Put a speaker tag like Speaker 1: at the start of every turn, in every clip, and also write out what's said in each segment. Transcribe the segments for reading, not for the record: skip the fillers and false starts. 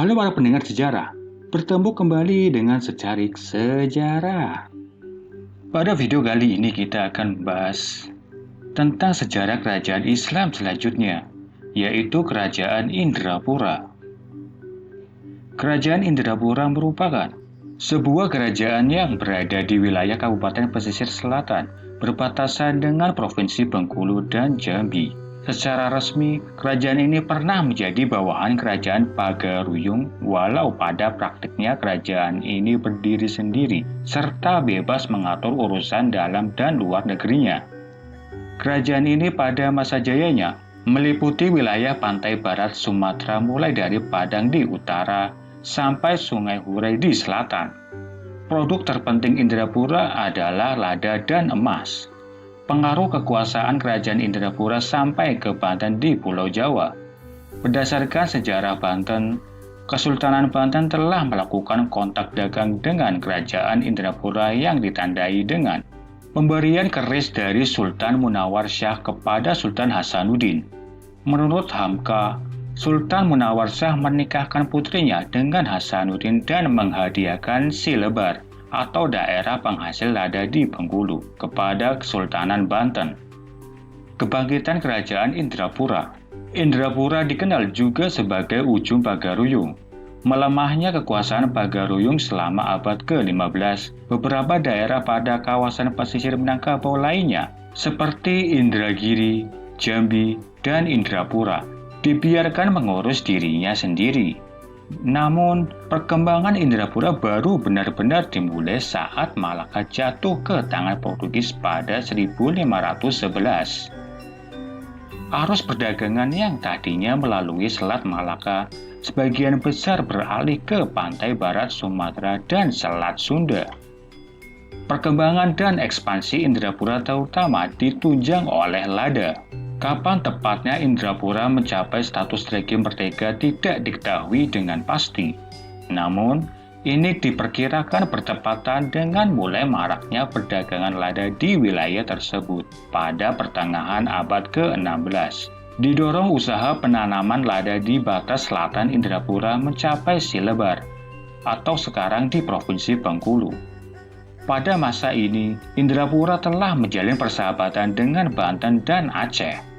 Speaker 1: Halo para pendengar sejarah, bertemu kembali dengan Secarik Sejarah. Pada video kali ini kita akan membahas tentang sejarah kerajaan Islam selanjutnya, yaitu Kerajaan Indrapura. Kerajaan Indrapura merupakan sebuah kerajaan yang berada di wilayah Kabupaten Pesisir Selatan, berbatasan dengan Provinsi Bengkulu dan Jambi. Secara resmi, kerajaan ini pernah menjadi bawahan Kerajaan Pagaruyung, walau pada praktiknya kerajaan ini berdiri sendiri, serta bebas mengatur urusan dalam dan luar negerinya. Kerajaan ini pada masa jayanya meliputi wilayah pantai barat Sumatera mulai dari Padang di utara sampai Sungai Hurai di selatan. Produk terpenting Indrapura adalah lada dan emas. Pengaruh kekuasaan kerajaan Indrapura sampai ke Banten di Pulau Jawa. Berdasarkan sejarah Banten, Kesultanan Banten telah melakukan kontak dagang dengan kerajaan Indrapura yang ditandai dengan pemberian keris dari Sultan Munawar Syah kepada Sultan Hasanuddin. Menurut Hamka, Sultan Munawar Syah menikahkan putrinya dengan Hasanuddin dan menghadiahkan Silebar atau daerah penghasil lada di Bengkulu kepada Kesultanan Banten. Kebangkitan Kerajaan Indrapura. Indrapura dikenal juga sebagai ujung Pagaruyung. Melemahnya kekuasaan Pagaruyung selama abad ke-15, beberapa daerah pada kawasan pesisir Minangkabau lainnya, seperti Indragiri, Jambi, dan Indrapura, dibiarkan mengurus dirinya sendiri. Namun, perkembangan Indrapura baru benar-benar dimulai saat Malaka jatuh ke tangan Portugis pada 1511. Arus perdagangan yang tadinya melalui Selat Malaka sebagian besar beralih ke pantai barat Sumatera dan Selat Sunda. Perkembangan dan ekspansi Indrapura terutama ditunjang oleh lada. Kapan tepatnya Indrapura mencapai status regi merdeka tidak diketahui dengan pasti. Namun, ini diperkirakan bertepatan dengan mulai maraknya perdagangan lada di wilayah tersebut pada pertengahan abad ke-16. Didorong usaha penanaman lada di batas selatan Indrapura mencapai Silebar, atau sekarang di Provinsi Bengkulu. Pada masa ini, Indrapura telah menjalin persahabatan dengan Banten dan Aceh.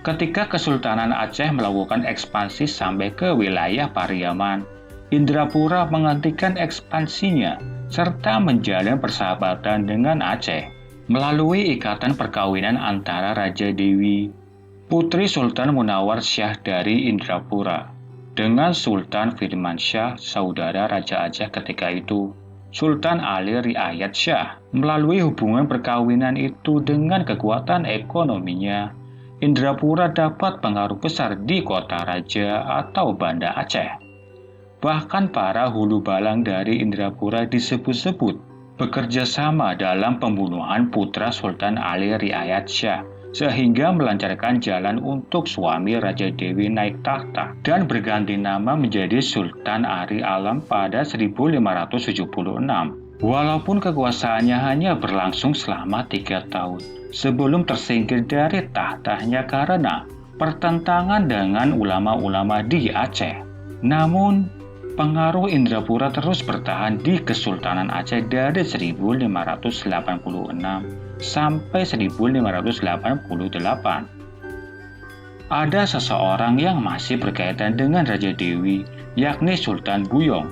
Speaker 1: Ketika Kesultanan Aceh melakukan ekspansi sampai ke wilayah Pariaman, Indrapura menghentikan ekspansinya serta menjalin persahabatan dengan Aceh melalui ikatan perkawinan antara Raja Dewi, putri Sultan Munawar Syah dari Indrapura, dengan Sultan Firmansyah, saudara Raja Aceh ketika itu, Sultan Ali Riayat Syah. Melalui hubungan perkawinan itu dengan kekuatan ekonominya, Indrapura dapat pengaruh besar di kota raja atau Banda Aceh. Bahkan para hulu balang dari Indrapura disebut-sebut bekerja sama dalam pembunuhan putra Sultan Ali Riayat Syah, sehingga melancarkan jalan untuk suami Raja Dewi naik tahta dan berganti nama menjadi Sultan Ari Alam pada 1576. Walaupun kekuasaannya hanya berlangsung selama 3 tahun sebelum tersingkir dari tahtanya karena pertentangan dengan ulama-ulama di Aceh. Namun, pengaruh Indrapura terus bertahan di Kesultanan Aceh dari 1586 sampai 1588. Ada seseorang yang masih berkaitan dengan Raja Dewi, yakni Sultan Buyong,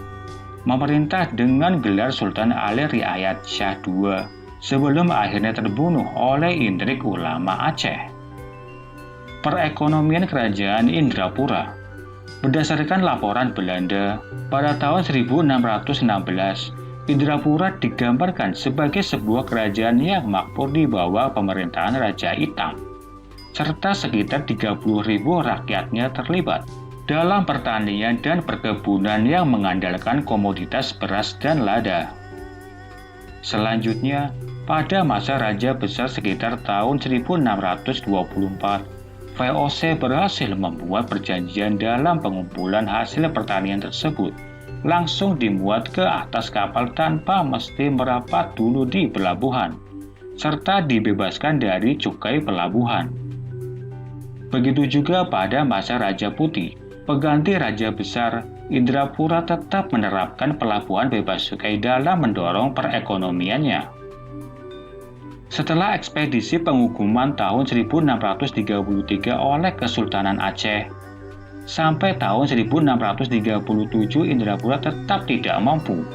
Speaker 1: memerintah dengan gelar Sultan Ali Riayat Syah II sebelum akhirnya terbunuh oleh intrik ulama Aceh. Perekonomian Kerajaan Indrapura. Berdasarkan laporan Belanda, pada tahun 1616, Indrapura digambarkan sebagai sebuah kerajaan yang makmur di bawah pemerintahan Raja Hitam, serta sekitar 30.000 rakyatnya terlibat dalam pertanian dan perkebunan yang mengandalkan komoditas beras dan lada. Selanjutnya, pada masa Raja Besar sekitar tahun 1624, VOC berhasil membuat perjanjian dalam pengumpulan hasil pertanian tersebut langsung dimuat ke atas kapal tanpa mesti merapat dulu di pelabuhan, serta dibebaskan dari cukai pelabuhan. Begitu juga pada masa Raja Putih, Pengganti Raja Besar, Indrapura tetap menerapkan pelabuhan bebas cukai dalam mendorong perekonomiannya. Setelah ekspedisi penghukuman tahun 1633 oleh Kesultanan Aceh, sampai tahun 1637 Indrapura tetap tidak mampu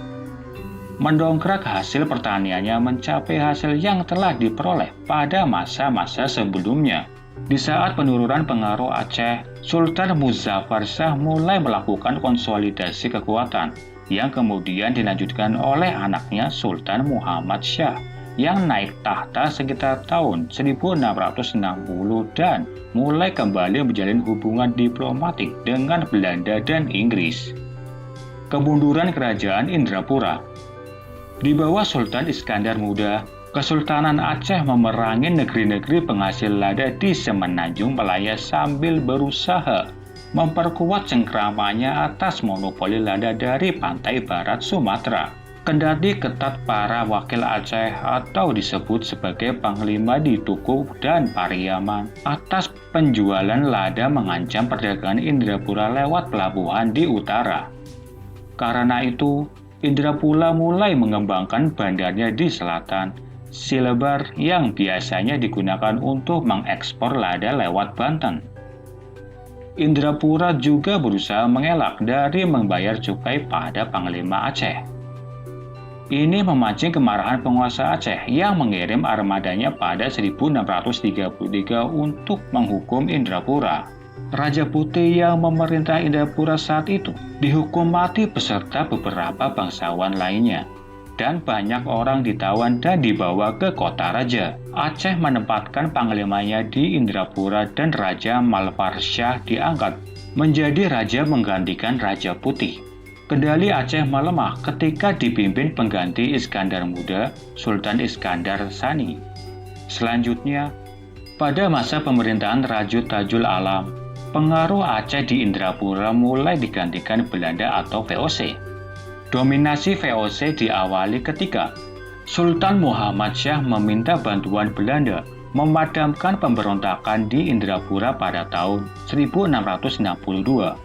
Speaker 1: mendongkrak hasil pertaniannya mencapai hasil yang telah diperoleh pada masa-masa sebelumnya. Di saat penurunan pengaruh Aceh, Sultan Muzaffar Shah mulai melakukan konsolidasi kekuatan yang kemudian dilanjutkan oleh anaknya Sultan Muhammad Shah yang naik tahta sekitar tahun 1660 dan mulai kembali menjalin hubungan diplomatik dengan Belanda dan Inggris. Kemunduran Kerajaan Indrapura. Di bawah Sultan Iskandar Muda, Kesultanan Aceh memerangi negeri-negeri penghasil lada di Semenanjung Malaya sambil berusaha memperkuat cengkramannya atas monopoli lada dari pantai barat Sumatera. Kendati ketat para wakil Aceh atau disebut sebagai Panglima di Tuku dan Pariaman atas penjualan lada mengancam perdagangan Indrapura lewat pelabuhan di utara. Karena itu, Indrapura mulai mengembangkan bandarnya di selatan, Silebar yang biasanya digunakan untuk mengekspor lada lewat Banten. Indrapura juga berusaha mengelak dari membayar cukai pada Panglima Aceh. Ini memancing kemarahan penguasa Aceh yang mengirim armadanya pada 1633 untuk menghukum Indrapura. Raja Putih yang memerintah Indrapura saat itu dihukum mati beserta beberapa bangsawan lainnya, dan banyak orang ditawan dan dibawa ke kota raja. Aceh menempatkan panglimanya di Indrapura dan Raja Malvar Shah diangkat menjadi raja menggantikan Raja Putih. Kendali Aceh melemah ketika dipimpin pengganti Iskandar Muda, Sultan Iskandar Sani. Selanjutnya, pada masa pemerintahan Raju Tajul Alam, pengaruh Aceh di Indrapura mulai digantikan Belanda atau VOC. Dominasi VOC diawali ketika Sultan Muhammad Shah meminta bantuan Belanda memadamkan pemberontakan di Indrapura pada tahun 1662.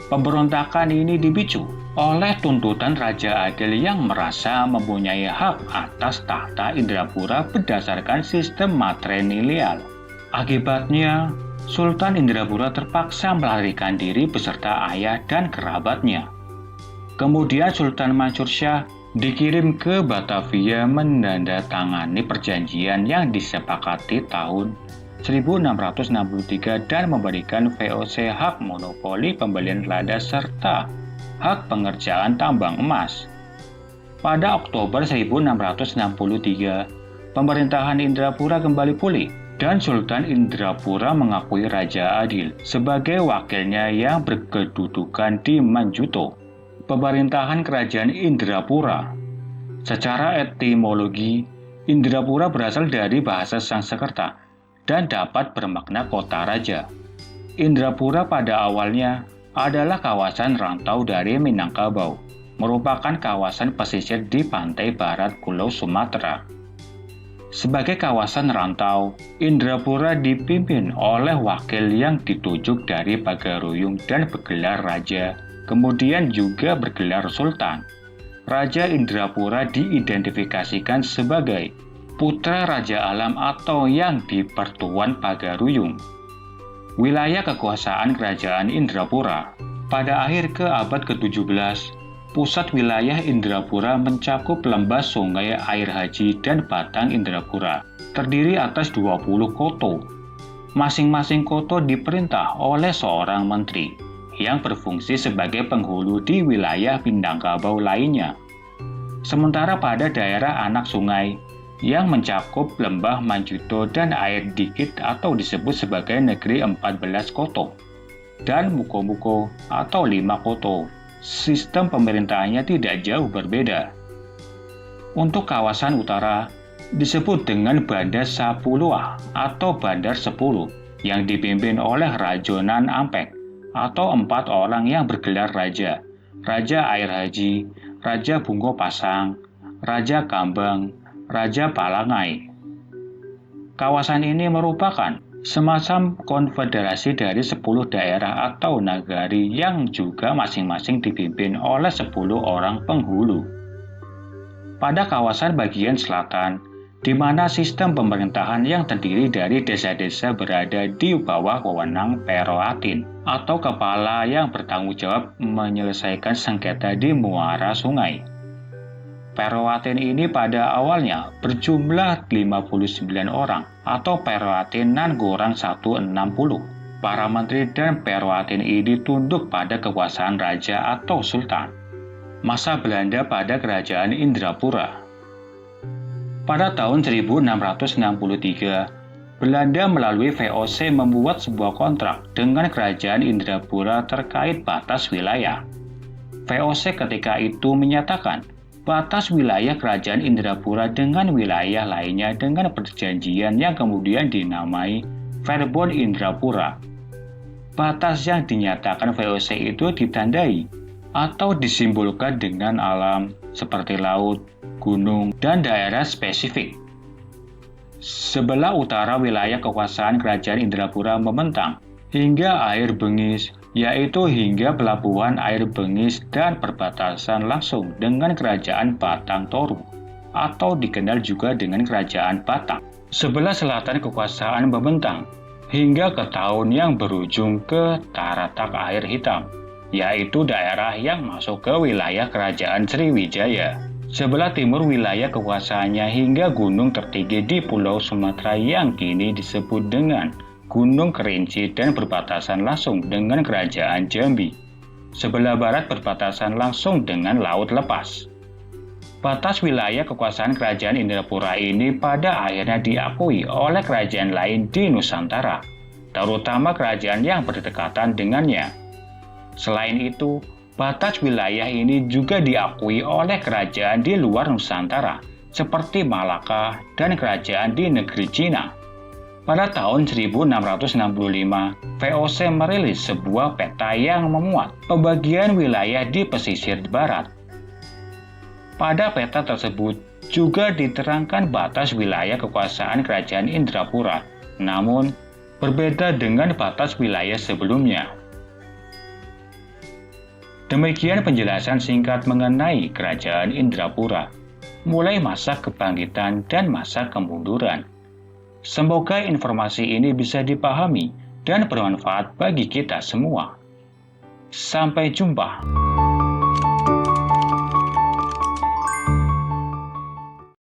Speaker 1: Pemberontakan ini dipicu oleh tuntutan Raja Adil yang merasa mempunyai hak atas tahta Indrapura berdasarkan sistem matrilineal. Akibatnya, Sultan Indrapura terpaksa melarikan diri beserta ayah dan kerabatnya. Kemudian Sultan Mansur Shah dikirim ke Batavia menandatangani perjanjian yang disepakati tahun 1663 dan memberikan VOC hak monopoli pembelian lada serta hak pengerjaan tambang emas. Pada Oktober 1663, pemerintahan Indrapura kembali pulih dan Sultan Indrapura mengakui Raja Adil sebagai wakilnya yang berkedudukan di Manjuto. Pemerintahan Kerajaan Indrapura. Secara etimologi, Indrapura berasal dari bahasa Sanskerta dan dapat bermakna kota raja. Indrapura pada awalnya adalah kawasan rantau dari Minangkabau, merupakan kawasan pesisir di pantai barat Pulau Sumatera. Sebagai kawasan rantau, Indrapura dipimpin oleh wakil yang ditunjuk dari Pagaruyung dan bergelar raja, kemudian juga bergelar sultan. Raja Indrapura diidentifikasikan sebagai putra Raja Alam atau yang dipertuan Pagaruyung. Wilayah kekuasaan Kerajaan Indrapura. Pada akhir ke abad ke-17, pusat wilayah Indrapura mencakup lembah Sungai Air Haji dan Batang Indrapura, terdiri atas 20 koto. Masing-masing koto diperintah oleh seorang menteri yang berfungsi sebagai penghulu di wilayah Minangkabau lainnya. Sementara pada daerah anak sungai yang mencakup lembah Manjuto dan air dikit atau disebut sebagai negeri 14 koto dan Muko-Muko atau 5 koto, sistem pemerintahannya tidak jauh berbeda. Untuk kawasan utara disebut dengan Bandar Sapuluah atau Bandar 10 yang dipimpin oleh Rajonan Ampek atau 4 orang yang bergelar raja, Raja Air Haji, Raja Bungo Pasang, Raja Kambang, Raja Palangai. Kawasan ini merupakan semacam konfederasi dari 10 daerah atau nagari yang juga masing-masing dipimpin oleh 10 orang penghulu. Pada kawasan bagian selatan, di mana sistem pemerintahan yang terdiri dari desa-desa berada di bawah wewenang Peroatin atau kepala yang bertanggung jawab menyelesaikan sengketa di muara sungai. Peroatin ini pada awalnya berjumlah 59 orang atau Peroatin Nanggoran 160. Para menteri dan Peroatin ini tunduk pada kekuasaan raja atau sultan. Masa Belanda pada Kerajaan Indrapura. Pada tahun 1663, Belanda melalui VOC membuat sebuah kontrak dengan Kerajaan Indrapura terkait batas wilayah. VOC ketika itu menyatakan batas wilayah Kerajaan Indrapura dengan wilayah lainnya dengan perjanjian yang kemudian dinamai Verbond Indrapura. Batas yang dinyatakan VOC itu ditandai atau disimbolkan dengan alam seperti laut, gunung, dan daerah spesifik. Sebelah utara wilayah kekuasaan Kerajaan Indrapura membentang hingga air Bengis, yaitu hingga pelabuhan air Bengis dan perbatasan langsung dengan Kerajaan Batang Toru, atau dikenal juga dengan Kerajaan Batang. Sebelah selatan kekuasaan membentang hingga ke tahun yang berujung ke Taratak Air Hitam, yaitu daerah yang masuk ke wilayah Kerajaan Sriwijaya. Sebelah timur wilayah kekuasaannya hingga gunung tertinggi di Pulau Sumatera yang kini disebut dengan Gunung Kerinci dan berbatasan langsung dengan Kerajaan Jambi. Sebelah barat berbatasan langsung dengan Laut Lepas. Batas wilayah kekuasaan Kerajaan Indrapura ini pada akhirnya diakui oleh kerajaan lain di Nusantara, terutama kerajaan yang berdekatan dengannya. Selain itu, batas wilayah ini juga diakui oleh kerajaan di luar Nusantara, seperti Malaka dan kerajaan di negeri Cina. Pada tahun 1665, VOC merilis sebuah peta yang memuat pembagian wilayah di pesisir barat. Pada peta tersebut juga diterangkan batas wilayah kekuasaan Kerajaan Indrapura, namun berbeda dengan batas wilayah sebelumnya. Demikian penjelasan singkat mengenai Kerajaan Indrapura, mulai masa kebangkitan dan masa kemunduran. Semoga informasi ini bisa dipahami dan bermanfaat bagi kita semua. Sampai jumpa.